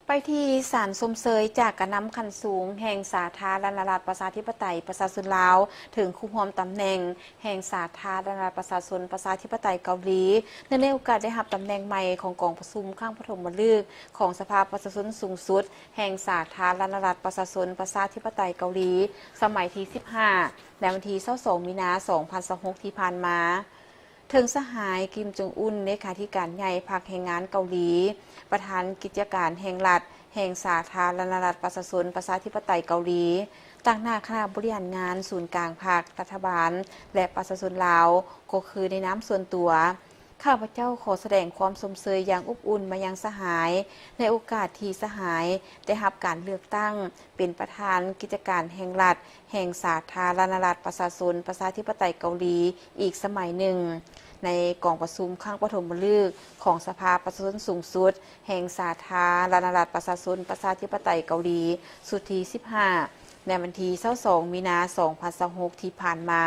ไปที่ศาลสมเสยจากกระนำขันสูงแห่งสาธารณรัฐประชาธิปไตยประชาชนลาวถึงคู่ความตำแหน่งแห่งสาธารณรัฐประชาชนประชาธิปไตยเกาหลีในโอกาสได้รับตำแหน่งใหม่ของกองประชุมข้างปฐมฤกษ์ของสภาประชาชนสูงสุดแห่งสาธารณรัฐประชาชนประชาธิปไตยเกาหลีสมัยที่15ในวันที่22มีนาคม2026ที่ผ่านมาถึงสหายกิมจงอุนเลขาธิการใหญ่พรรคแรงงานเกาหลีประธานกิจการแห่งรัฐแห่งสาธารณรัฐประชาชนประชาธิปไตยเกาหลีต่างหน้าคณะบริหารงานศูนย์กลางพรรครัฐบาลและประชาชนลาวก็คือในน้ำส่วนตัวข้าพเจ้าขอแสดงความสมเสยอย่างอบอุ่นมายังสหายในโอกาสที่สหายได้รับการเลือกตั้งเป็นประธานกิจการแห่งรัฐแห่งสาธารณรัฐประชาชนประชาธิปไตยเกาหลีอีกสมัยหนึ่งในกองประชุมข้างปฐมฤกษ์ของสภาประชาชนสูงสุดแห่งสาธารณรัฐประชาชนประชาธิปไตยเกาหลีสุดที่15ในวันที่22มีนาคม2026ที่ผ่านมา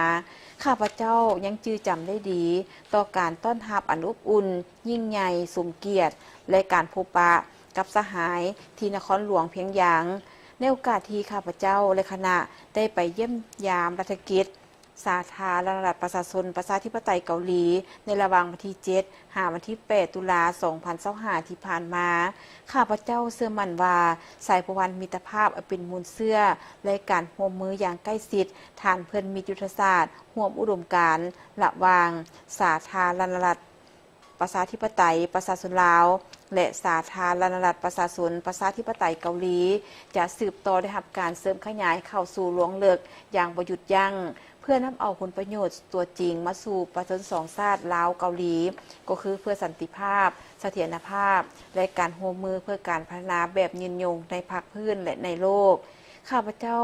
ข้าพเจ้ายังจื้อจำได้ดีต่อการต้อนรับอันอบอุ่นยิ่งใหญ่สมเกียรติและการพบปะกับสหายที่นครหลวงเพียงหยางในโอกาสที่ข้าพเจ้าและคณะได้ไปเยี่ยมยามรัฐกิจสาธารณรัฐประชาชนประชาธิปไตยเกาหลีในระหว่างวันที่7 ถึงวันที่8 ตุลาคม2025ที่ผ่านมาข้าพเจ้าเชื่อมั่นว่าสายประวัติมิตรภาพเป็นมูลเชื่อและการร่วมมืออย่างใกล้ชิดฐานเพื่อนมิตรยุทธศาสตร์ร่วมอุดมการณ์ระหว่างสาธารณรัฐประชาธิปไตยประชาชนลาวและสาธารณรัฐประชาชนประชาธิปไตยเกาหลีจะสืบต่อได้รับการเสริมขยายเข้าสู่หลวงเลิกอย่างบ่หยุดยั้งเพื่อนำเอาผลประโยชน์ตัวจริงมาสู่ประชาชนสองชาติลาวเกาหลีก็คือเพื่อสันติภาพเสถียรภาพและการร่วมมือเพื่อการพัฒนาแบบยืนยงในภาคพื้นและในโลกข้าพเจ้า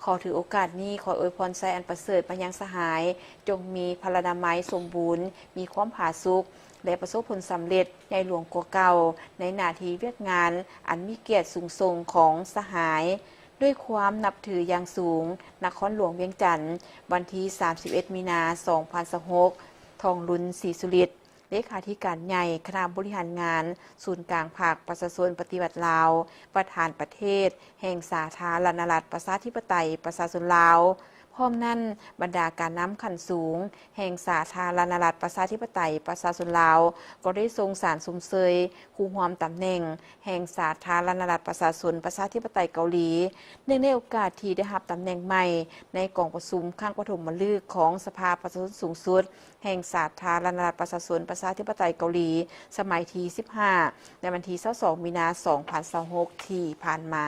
ขอถือโอกาสนี้ขออวยพรใจอันประเสริฐไปยังสหายจงมีพลานามัยสมบูรณ์มีความผาสุกและประสบผลสำเร็จใหญ่หลวงกว่าเก่าในหน้าที่เวียกงานอันมีเกียรติสูงส่งของสหายด้วยความนับถืออย่างสูงนครหลวงเวียงจันทร์วันที่31มีนาคม2026ทองลุนศรีสุริตเลขาธิการใหญ่คณะบริหารงานศูนย์กลางภาคประชาชนปฏิบัติลาวประธานประเทศแห่งสาธารณรัฐประชาธิปไตยประชาชนลาวพร้อมนั้นบรรดาการน้ำขันสูงแห่งสาธารณรัฐประชาธิปไตยประชาชนลาวก็ได้ทรงสารสมเสยคู่ความตำแหน่งแห่งสาธารณรัฐประชาชนประชาธิปไตยเกาหลีเนื่องในโอกาสที่ได้รับตำแหน่งใหม่ในกองประชุมข้างปฐมฤกษ์ของสภาประชาชนสูงสุดแห่งสาธารณรัฐประชาชนประชาธิปไตยเกาหลีสมัยที่15ในวันที่22มีนาคม2026ที่ผ่านมา